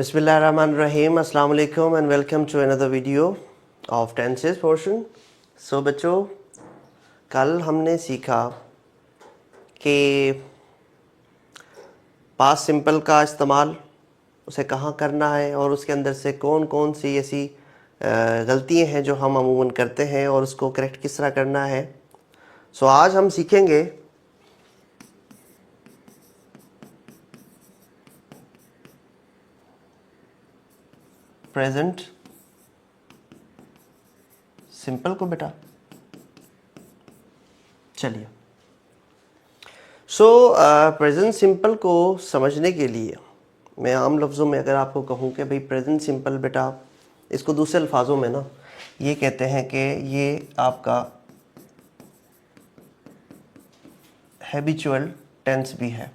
Bismillahirrahmanirrahim. Assalamu alaikum and welcome to another video of tenses portion. So बच्चों, कल हमने सीखा कि पास्ट सिंपल का इस्तेमाल उसे कहाँ करना है और उसके अंदर से कौन कौन सी ऐसी गलतियाँ हैं जो हम अमूमन करते हैं और उसको करेक्ट किस तरह करना है. सो आज हम सीखेंगे प्रेजेंट सिंपल को. बेटा चलिए, प्रेजेंट सिंपल को समझने के लिए मैं आम लफ्ज़ों में अगर आपको कहूँ कि भाई प्रेजेंट सिंपल बेटा, इसको दूसरे अल्फाजों में ना ये कहते हैं कि ये आपका हैबिचुअल टेंस भी है.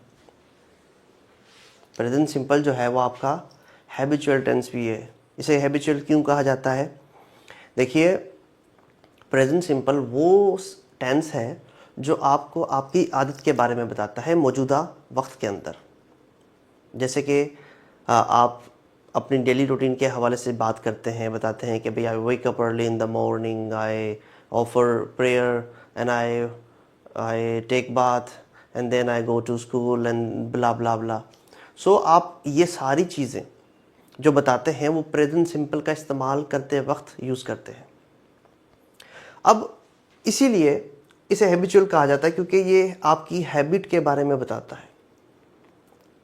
प्रेजेंट सिंपल जो है वो आपका हैबिचुअल टेंस भी है. इसे हैबिचुअल क्यों कहा जाता है? देखिए, प्रेजेंट सिंपल वो टेंस है जो आपको आपकी आदत के बारे में बताता है मौजूदा वक्त के अंदर. जैसे कि आप अपनी डेली रूटीन के हवाले से बात करते हैं, बताते हैं कि भाई I wake up early in the morning, I offer prayer and I take bath and then I go to school and blah blah blah. So आप ये सारी चीज़ें जो बताते हैं वो प्रेजेंट सिंपल का इस्तेमाल करते वक्त यूज़ करते हैं. अब इसीलिए इसे हैबिचुअल कहा जाता है क्योंकि ये आपकी हैबिट के बारे में बताता है,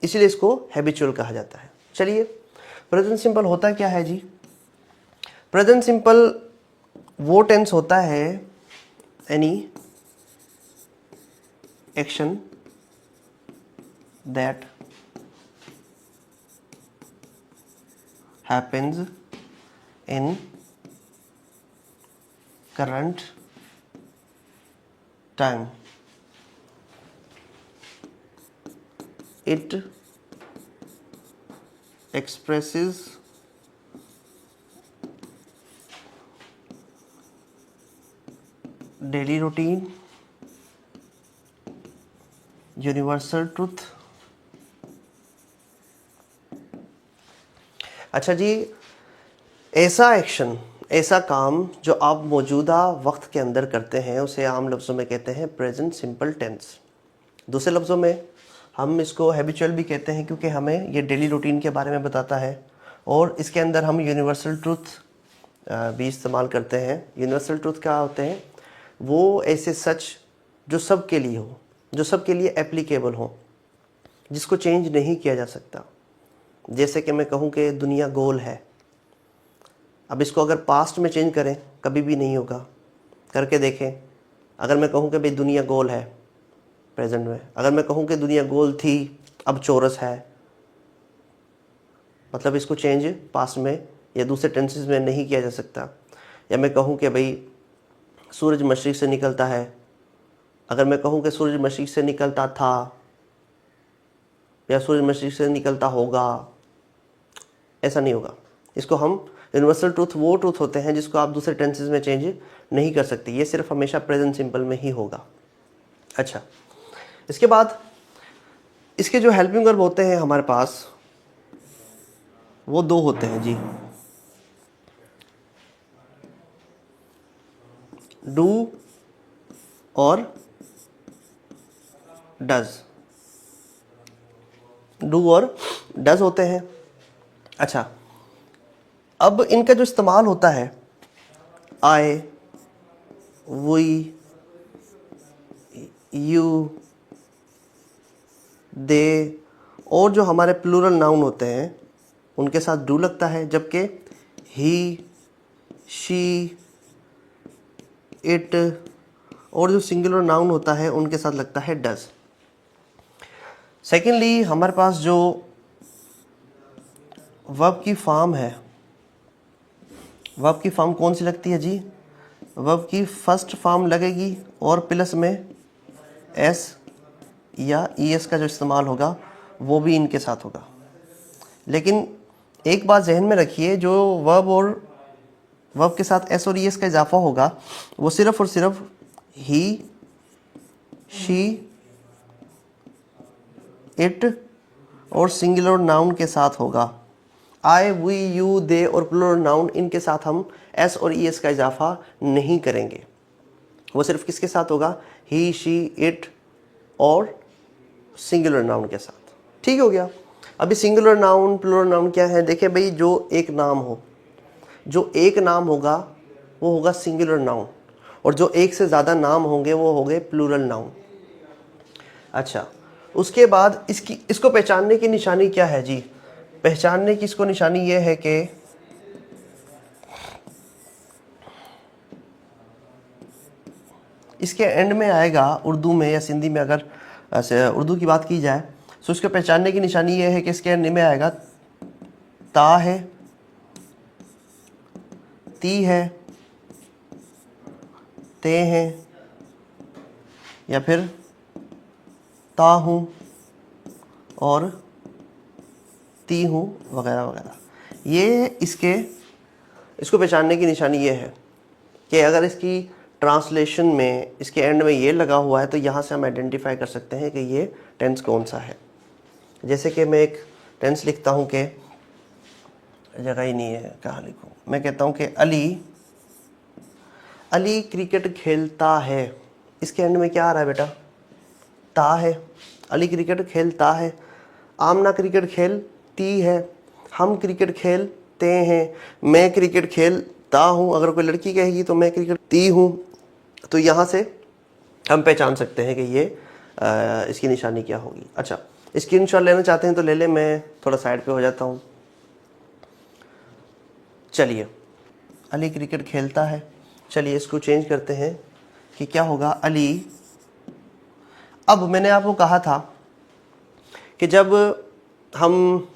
इसीलिए इसको हैबिचुअल कहा जाता है. चलिए, प्रेजेंट सिंपल होता क्या है जी? प्रेजेंट सिंपल वो टेंस होता है any action that happens in current time. It expresses daily routine, universal truth. अच्छा जी, ऐसा एक्शन, ऐसा काम जो आप मौजूदा वक्त के अंदर करते हैं उसे आम लफ्ज़ों में कहते हैं प्रेजेंट सिंपल टेंस. दूसरे लफ्ज़ों में हम इसको हैबिचुअल भी कहते हैं क्योंकि हमें ये डेली रूटीन के बारे में बताता है और इसके अंदर हम यूनिवर्सल ट्रूथ भी इस्तेमाल करते हैं. यूनिवर्सल ट्रूथ क्या होते हैं? वो ऐसे सच जो सब के लिए हो, जो सब के लिए एप्लीकेबल हो, जिसको चेंज नहीं किया जा सकता. जैसे कि मैं कहूँ कि दुनिया गोल है. अब इसको अगर पास्ट में चेंज करें कभी भी नहीं होगा. करके देखें. अगर मैं कहूँ कि भाई दुनिया गोल है प्रेजेंट में, अगर मैं कहूँ कि दुनिया गोल थी अब चौरस है, मतलब इसको चेंज पास्ट में या दूसरे टेंसेस में नहीं किया जा सकता. या मैं कहूँ कि भाई सूरज मशरिक़ से निकलता है, अगर मैं कहूँ कि सूरज मशरिक़ से निकलता था या सूरज मशरिक़ से निकलता होगा, ऐसा नहीं होगा. इसको हम यूनिवर्सल ट्रूथ वो ट्रूथ होते हैं जिसको आप दूसरे टेंसेस में चेंज नहीं कर सकते. ये सिर्फ हमेशा प्रेजेंट सिंपल में ही होगा. अच्छा, इसके बाद इसके जो हेल्पिंग वर्ब होते हैं हमारे पास वो दो होते हैं जी. डू और डज. डू और डज होते हैं. अच्छा, अब इनका जो इस्तेमाल होता है आई, वी, यू, दे और जो हमारे प्लूरल नाउन होते हैं उनके साथ डू लगता है, जबकि ही, शी, इट और जो सिंगुलर नाउन होता है उनके साथ लगता है डज. सेकेंडली, हमारे पास जो वर्ब की फॉर्म है, वर्ब की फॉर्म कौन सी लगती है जी? वर्ब की फर्स्ट फॉर्म लगेगी और प्लस में एस या ईएस का जो इस्तेमाल होगा वो भी इनके साथ होगा. लेकिन एक बात जहन में रखिए, जो वर्ब और वर्ब के साथ एस और ईएस का इजाफा होगा वो सिर्फ और सिर्फ ही, शी, इट और सिंगुलर नाउन के साथ होगा. आई, वी, यू, दे और प्लूरल नाउन, इनके साथ हम एस और ई एस का इजाफा नहीं करेंगे। वो सिर्फ किसके साथ होगा? ही, शी, इट और सिंगुलर नाउन के साथ। ठीक हो गया। अभी सिंगुलर नाउन प्लूरल नाउन क्या है? देखिए भाई, जो एक नाम हो, जो एक नाम होगा वो होगा सिंगुलर नाउन, और जो एक से ज़्यादा नाम होंगे वो हो गए प्लूरल नाउन। अच्छा, उसके बाद इसको पहचानने की निशानी क्या है जी? पहचानने की इसको निशानी ये है कि इसके एंड में आएगा उर्दू में या सिंधी में, अगर उर्दू की बात की जाए तो इसको पहचानने की निशानी ये है कि इसके एंड में आएगा ता है, ती है, ते हैं, या फिर ता हूँ और ती हूँ वगैरह वगैरह। ये इसको पहचानने की निशानी ये है कि अगर इसकी ट्रांसलेशन में इसके एंड में ये लगा हुआ है तो यहाँ से हम आइडेंटिफाई कर सकते हैं कि ये टेंस कौन सा है। जैसे कि मैं एक टेंस लिखता हूँ कि, जगह ही नहीं है कहाँ लिखूँ, मैं कहता हूँ कि अली क्रिकेट खेलता है। इसके एंड में क्या आ रहा है बेटा? ता है। अली क्रिकेट खेलता है। आमना क्रिकेट खेलती है। हम क्रिकेट खेलते हैं। मैं क्रिकेट खेलता हूँ। अगर कोई लड़की कहेगी तो मैं क्रिकेट ती हूँ। तो यहाँ से हम पहचान सकते हैं कि ये इसकी निशानी क्या होगी। अच्छा, स्क्रीनशॉट लेना चाहते हैं तो ले लें, मैं थोड़ा साइड पे हो जाता हूँ। चलिए, अली क्रिकेट खेलता है। चलिए इसको चेंज करते हैं कि क्या होगा, अली। अब मैंने आपको कहा था कि जब हम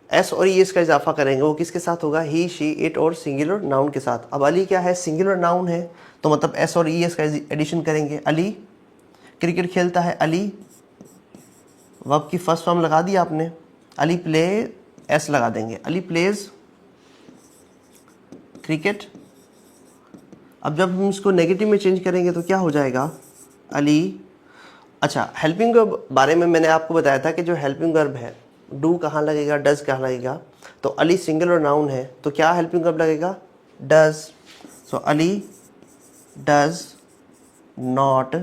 एस और ई एस का इजाफा करेंगे वो किसके साथ होगा? ही, शी, इट और सिंगुलर नाउन के साथ। अब अली क्या है? सिंगुलर नाउन है, तो मतलब एस और ई एस का एडिशन करेंगे। अली क्रिकेट खेलता है। अली वर्ब की फर्स्ट फॉर्म लगा दी आपने। अली प्ले, एस लगा देंगे। Ali pledge cricket. अब जब हम इसको नेगेटिव में चेंज करेंगे तो क्या हो जाएगा? अली। अच्छा, हेल्पिंग वर्ब बारे में मैंने आपको बताया था कि जो हेल्पिंग वर्ब है, डू कहाँ लगेगा, डज कहाँ लगेगा। तो अली सिंगुलर नाउन है तो क्या हेल्पिंग वर्ब लगेगा? Does. So Ali does not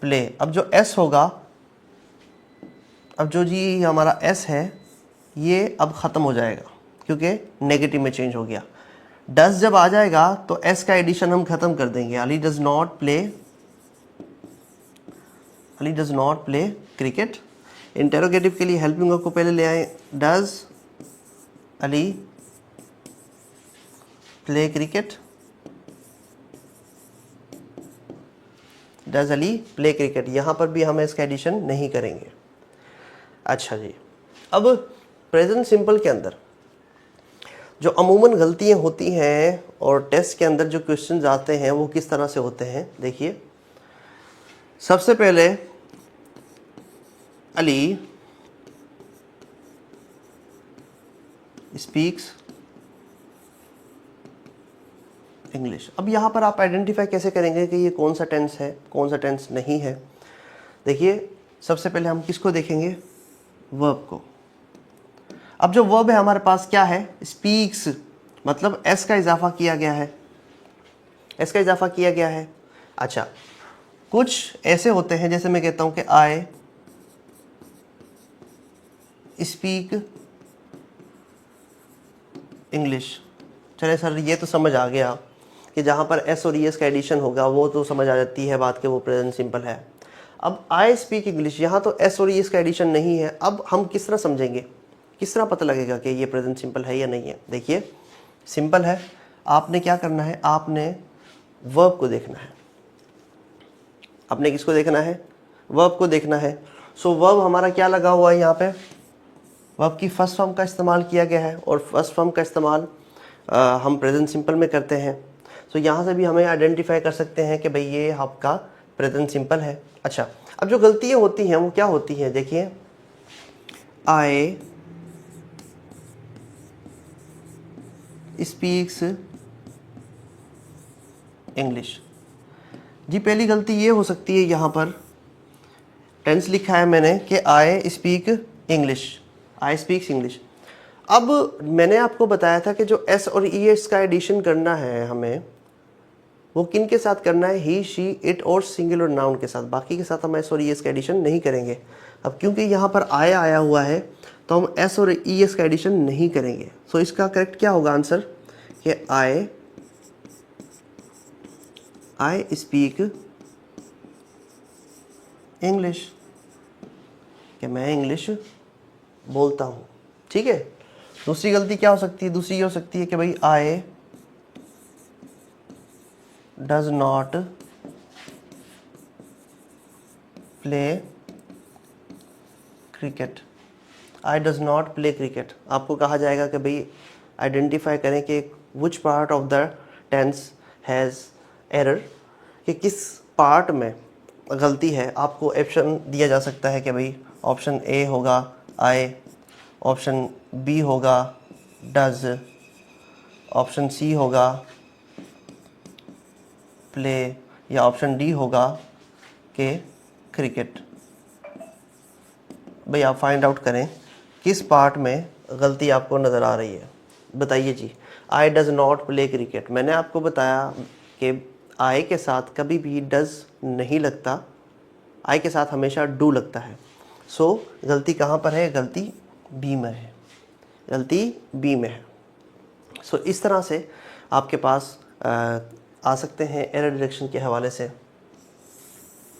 play. अब जो एस होगा, अब जो जी हमारा एस है ये अब ख़त्म हो जाएगा क्योंकि नेगेटिव में चेंज हो गया। डज जब आ जाएगा तो एस का एडिशन हम ख़त्म कर देंगे। Ali does not play, Ali does not play cricket. Interrogative के लिए हेल्पिंग वर्ब को पहले ले आए। Does Ali play cricket, does Ali play cricket. यहाँ पर भी हम इसका एडिशन नहीं करेंगे। अच्छा जी, अब प्रेजेंट सिंपल के अंदर जो अमूमन गलतियाँ होती हैं और टेस्ट के अंदर जो क्वेश्चंस आते हैं वो किस तरह से होते हैं, देखिए। सबसे पहले अली स्पीक्स इंग्लिश। अब यहाँ पर आप आइडेंटिफाई कैसे करेंगे कि ये कौन सा टेंस है, कौन सा टेंस नहीं है? देखिए, सबसे पहले हम किसको देखेंगे? वर्ब को। अब जो वर्ब है हमारे पास क्या है? स्पीक्स, मतलब एस का इजाफा किया गया है। एस का इजाफा किया गया है। अच्छा, कुछ ऐसे होते हैं जैसे मैं कहता हूं कि आई स्पीक इंग्लिश। चले सर, ये तो समझ आ गया कि जहाँ पर एस और ई एस का एडिशन होगा वो तो समझ आ जाती है बात कि वो प्रेजेंट सिंपल है। अब आई स्पीक इंग्लिश, यहाँ तो एस और ई एस का एडिशन नहीं है। अब हम किस तरह समझेंगे, किस तरह पता लगेगा कि ये प्रेजेंट सिंपल है या नहीं है? देखिए, सिंपल है। आपने क्या करना है? आपने वर्ब को देखना है। आपने किसको देखना है? वर्ब को देखना है। सो वर्ब हमारा क्या लगा हुआ है यहाँ पे? वर्ब की फर्स्ट फॉर्म का इस्तेमाल किया गया है और फर्स्ट फॉर्म का इस्तेमाल हम प्रेजेंट सिंपल में करते हैं। सो यहाँ से भी हमें आइडेंटिफाई कर सकते हैं कि भाई ये आपका प्रेजेंट सिंपल है। अच्छा, अब जो गलतियाँ होती हैं वो क्या होती हैं? देखिए, आई स्पीक्स इंग्लिश। जी, पहली गलती ये हो सकती है, यहाँ पर टेंस लिखा है मैंने कि I speak English. I speaks English. अब मैंने आपको बताया था कि जो एस और ई एस का एडिशन करना है हमें, वो किन के साथ करना है, ही, शी, इट और सिंगुलर नाउन के साथ। बाकी के साथ हम एस और ई एस का एडिशन नहीं करेंगे। अब क्योंकि यहाँ पर आई आया हुआ है तो हम एस और ई एस का एडिशन नहीं करेंगे। सो इसका करेक्ट क्या होगा आंसर कि आई स्पीक इंग्लिश, कि मैं इंग्लिश बोलता हूँ। ठीक है। दूसरी गलती क्या हो सकती है, दूसरी ये हो सकती है कि भाई I does not play cricket. I does not play cricket. आपको कहा जाएगा कि भाई आइडेंटिफाई करें कि which part of the tense has error, कि किस पार्ट में गलती है। आपको ऑप्शन दिया जा सकता है कि भाई ऑप्शन ए होगा आई, ऑप्शन बी होगा डज, ऑप्शन सी होगा प्ले, या ऑप्शन डी होगा कि क्रिकेट। भाई आप फाइंड आउट करें किस पार्ट में गलती आपको नज़र आ रही है। बताइए जी। I does not play cricket, मैंने आपको बताया कि आई के साथ कभी भी डज नहीं लगता, आई के साथ हमेशा डू लगता है। सो गलती कहाँ पर है, गलती बी में है, गलती बी में है। सो इस तरह से आपके पास आ सकते हैं एरर डिटेक्शन के हवाले से।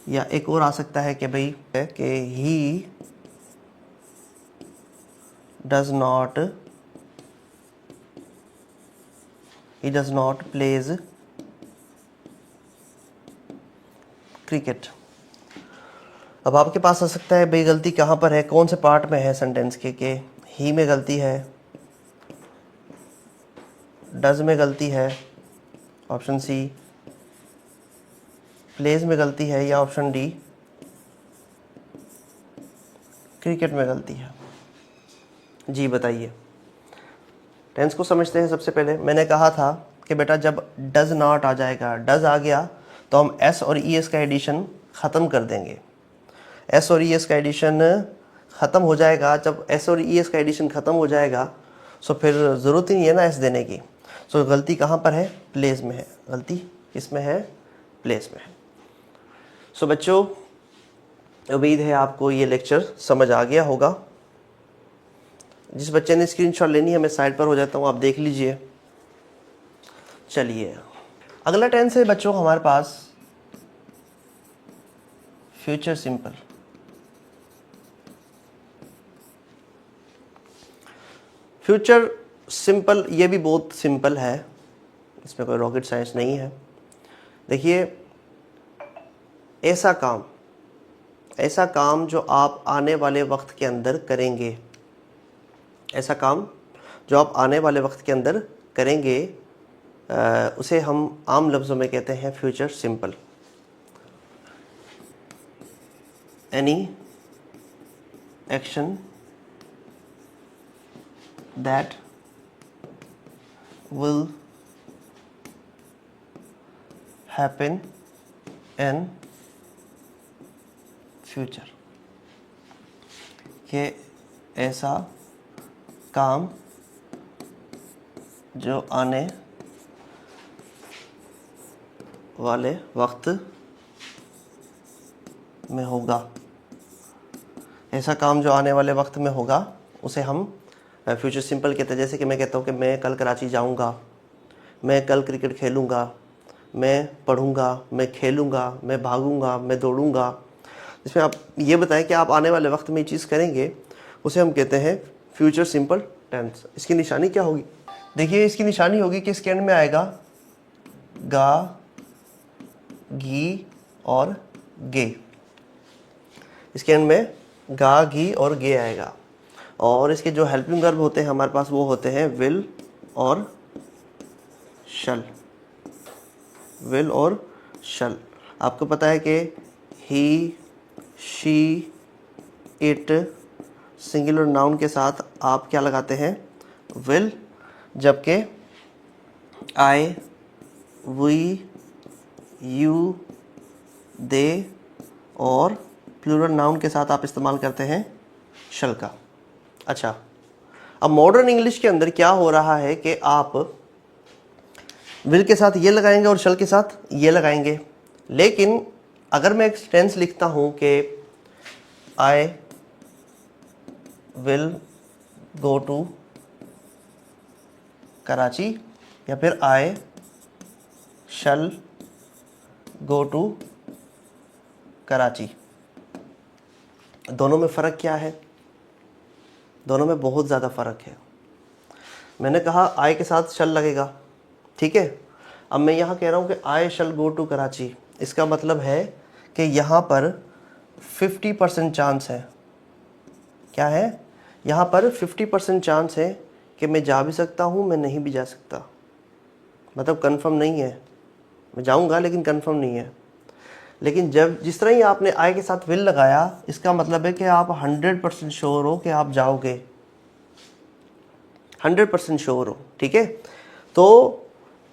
या एक और आ सकता है कि भाई कि he does not pledge cricket. अब आपके पास आ सकता है भाई गलती कहाँ पर है, कौन से पार्ट में है सेंटेंस के ही में गलती है, डज में गलती है, ऑप्शन सी, प्लेज में गलती है, या ऑप्शन डी क्रिकेट में गलती है। जी बताइए। टेंस को समझते हैं। सबसे पहले मैंने कहा था कि बेटा जब डज नॉट आ जाएगा, डज आ गया तो हम एस और ई एस का एडिशन ख़त्म कर देंगे। एस और ई एस का एडिशन ख़त्म हो जाएगा। जब एस और ई एस का एडिशन ख़त्म हो जाएगा सो फिर ज़रूरत ही नहीं है ना एस देने की। सो गलती कहाँ पर है, प्लेस में है। गलती किसमें है, प्लेस में है। सो बच्चों उम्मीद है आपको ये लेक्चर समझ आ गया होगा। जिस बच्चे ने स्क्रीनशॉट लेनी है मैं साइड पर हो जाता हूँ, आप देख लीजिए। चलिए अगला टेंस है बच्चों हमारे पास फ्यूचर सिंपल। फ्यूचर सिंपल ये भी बहुत सिंपल है, इसमें कोई रॉकेट साइंस नहीं है। देखिए ऐसा काम जो आप आने वाले वक्त के अंदर करेंगे, ऐसा काम जो आप आने वाले वक्त के अंदर करेंगे उसे हम आम लफ्ज़ों में कहते हैं future simple. Any action that will happen in future, कि ऐसा काम जो आने वाले वक्त में होगा, ऐसा काम जो आने वाले वक्त में होगा उसे हम फ्यूचर सिंपल कहते हैं। जैसे कि मैं कहता हूँ कि मैं कल कराची जाऊँगा, मैं कल क्रिकेट खेलूँगा, मैं पढ़ूँगा, मैं खेलूँगा, मैं भागूँगा, मैं दौड़ूँगा। इसमें आप ये बताएं कि आप आने वाले वक्त में ये चीज़ करेंगे, उसे हम कहते हैं फ्यूचर सिंपल टेंस। इसकी निशानी क्या होगी, देखिए इसकी निशानी होगी कि इसके एंड में आएगा गा, घी और गे। इसके एंड में गा, घी और गे आएगा। और इसके जो हेल्पिंग वर्ब होते हैं हमारे पास वो होते हैं विल और शल। विल और शल। आपको पता है कि ही, शी, इट सिंगुलर नाउन के साथ आप क्या लगाते हैं, विल, जबकि आई, वी, यू, दे और प्लूरल नाउन के साथ आप इस्तेमाल करते हैं शल का। अच्छा, अब मॉडर्न इंग्लिश के अंदर क्या हो रहा है कि आप विल के साथ ये लगाएंगे और शल के साथ ये लगाएंगे। लेकिन अगर मैं एक टेंस लिखता हूं कि I will go to Karachi, या फिर आई शल गो टू कराची, दोनों में फ़र्क क्या है? दोनों में बहुत ज़्यादा फ़र्क है। मैंने कहा आई के साथ शल लगेगा, ठीक है। अब मैं यहाँ कह रहा हूँ कि आई शल गो टू कराची, इसका मतलब है कि यहाँ पर 50% चांस है। क्या है? यहाँ पर 50% चांस है कि मैं जा भी सकता हूँ, मैं नहीं भी जा सकता, मतलब कंफर्म नहीं है। मैं जाऊँगा लेकिन कंफर्म नहीं है। लेकिन जब जिस तरह ही आपने आई के साथ विल लगाया, इसका मतलब है कि आप 100% श्योर हो कि आप जाओगे, 100% श्योर हो, ठीक है। तो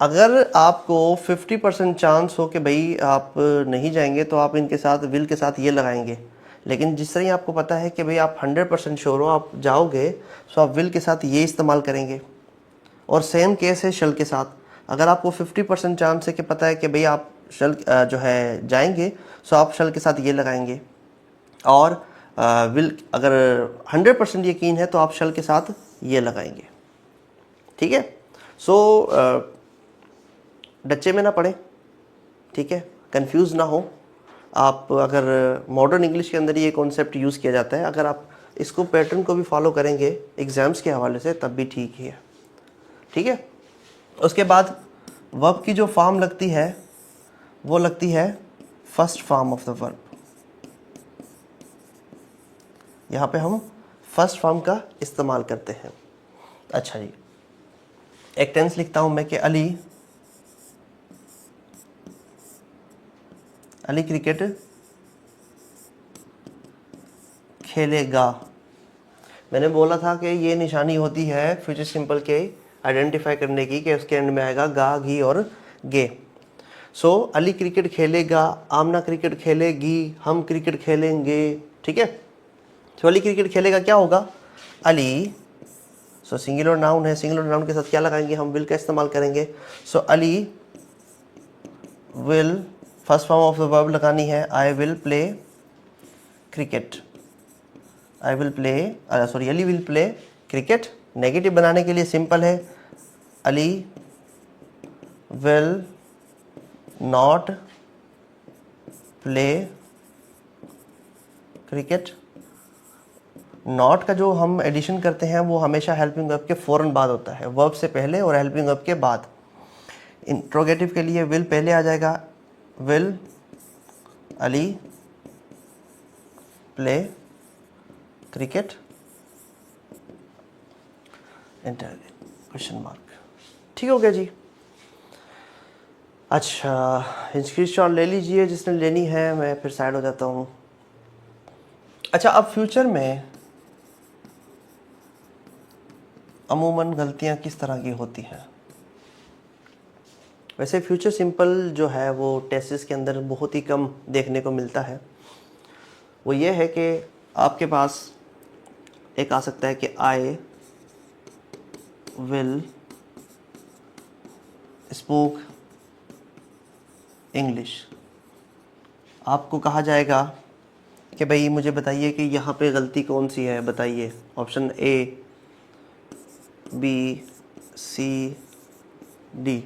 अगर आपको 50% चांस हो कि भाई आप नहीं जाएंगे, तो आप इनके साथ विल के साथ ये लगाएंगे। लेकिन जिस तरह ही आपको पता है कि भाई आप 100% श्योर हो आप जाओगे, तो आप विल के साथ ये इस्तेमाल करेंगे। और सेम केस है शल के साथ। अगर आपको 50% चांस है कि पता है कि भाई आप शल जो है जाएंगे, सो आप शल के साथ ये लगाएंगे। और विल अगर 100% यकीन है तो आप शल के साथ ये लगाएंगे, ठीक है। सो डच्चे में ना पड़े, ठीक है, कंफ्यूज ना हो आप। अगर मॉडर्न इंग्लिश के अंदर ये कॉन्सेप्ट यूज़ किया जाता है, अगर आप इसको पैटर्न को भी फॉलो करेंगे एग्ज़ाम्स के हवाले से, तब भी ठीक ही है, ठीक है। उसके बाद वर्ब की जो फॉर्म लगती है वो लगती है first form of the verb. यहाँ पे हम फर्स्ट फॉर्म का इस्तेमाल करते हैं। अच्छा जी, एक टेंस लिखता हूँ मैं कि अली क्रिकेट खेलेगा। मैंने बोला था कि ये निशानी होती है फ्यूचर सिंपल के आइडेंटिफाई करने की, कि उसके एंड में आएगा गा, घी और गे। सो अली क्रिकेट खेलेगा, आमना क्रिकेट खेलेगी, हम क्रिकेट खेलेंगे, ठीक है। तो अली क्रिकेट खेलेगा क्या होगा? अली, सो सिंगुलर नाउन है, सिंगुलर नाउन के साथ क्या लगाएंगे? हम विल का इस्तेमाल करेंगे। So Ali will, first form of the verb लगानी है, I will play cricket. I will play, sorry, Ali will play cricket. Negative बनाने के लिए सिंपल है, Ali will not play cricket. Not का जो हम एडिशन करते हैं वो हमेशा हेल्पिंग वर्ब के फ़ौरन बाद होता है, वर्ब से पहले और हेल्पिंग वर्ब के बाद। इंट्रोगेटिव के लिए विल पहले आ जाएगा, will Ali play cricket, question mark, ठीक हो गया जी। अच्छा, स्क्रीनशॉट ले लीजिए जिसने लेनी है, मैं फिर साइड हो जाता हूँ। अच्छा, अब फ्यूचर में अमूमन गलतियाँ किस तरह की होती हैं? वैसे फ्यूचर सिंपल जो है वो टेस्ट्स के अंदर बहुत ही कम देखने को मिलता है। वो ये है कि आपके पास एक आ सकता है कि आई विल स्पोक इंग्लिश। आपको कहा जाएगा कि भाई मुझे बताइए कि यहाँ पे गलती कौन सी है, बताइए। Option A, B, C, D.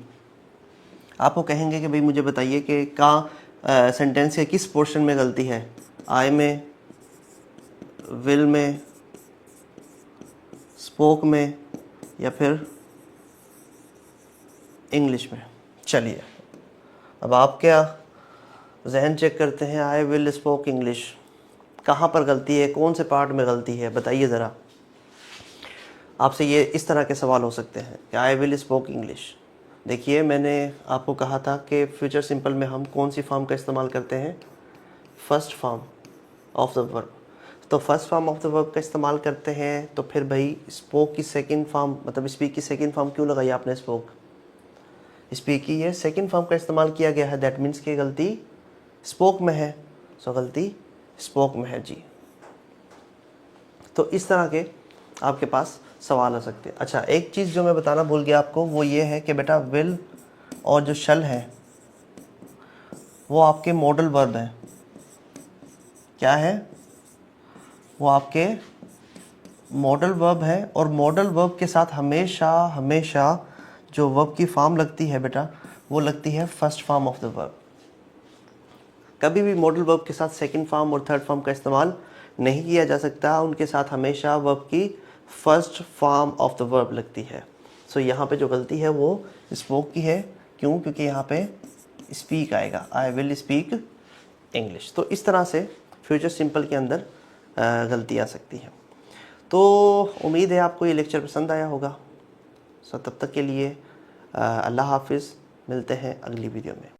आपको कहेंगे कि भाई मुझे बताइए कि कहाँ सेंटेंस के किस पोर्शन में गलती है, आई में, विल में, स्पोक में, या फिर इंग्लिश में। चलिए अब आप क्या जहन चेक करते हैं, आई विल स्पोक इंग्लिश, कहाँ पर गलती है, कौन से पार्ट में गलती है, बताइए ज़रा। आपसे ये इस तरह के सवाल हो सकते हैं कि आई विल स्पोक इंग्लिश। देखिए, मैंने आपको कहा था कि फ्यूचर सिंपल में हम कौन सी फॉर्म का इस्तेमाल करते हैं? First form of the verb. तो first form of the verb का इस्तेमाल करते हैं, तो फिर भाई स्पोक की सेकंड फॉर्म, मतलब स्पीक की सेकंड फॉर्म क्यों लगाई आपने? स्पोक, स्पीक की ये सेकंड फॉर्म का इस्तेमाल किया गया है, दैट मीन्स कि गलती स्पोक में है। सो गलती स्पोक में है जी। तो इस तरह के आपके पास सवाल आ सकते हैं। अच्छा, एक चीज़ जो मैं बताना भूल गया आपको वो ये है कि बेटा विल और जो शल है वो आपके मॉडल वर्ब हैं। क्या है? वो आपके मॉडल वर्ब है, और मॉडल वर्ब के साथ हमेशा हमेशा जो वर्ब की फॉर्म लगती है बेटा वो लगती है first form of the verb. कभी भी मॉडल वर्ब के साथ सेकंड फॉर्म और थर्ड फॉर्म का इस्तेमाल नहीं किया जा सकता, उनके साथ हमेशा वर्ब की first form of the verb लगती है। सो यहाँ पे जो गलती है वो स्पोक की है। क्यों? क्योंकि यहाँ पे स्पीक आएगा, आई विल स्पीक इंग्लिश। तो इस तरह से फ्यूचर सिंपल के अंदर गलती आ सकती है। तो उम्मीद है आपको ये लेक्चर पसंद आया होगा। सो तब तक के लिए अल्लाह हाफिज़, मिलते हैं अगली वीडियो में।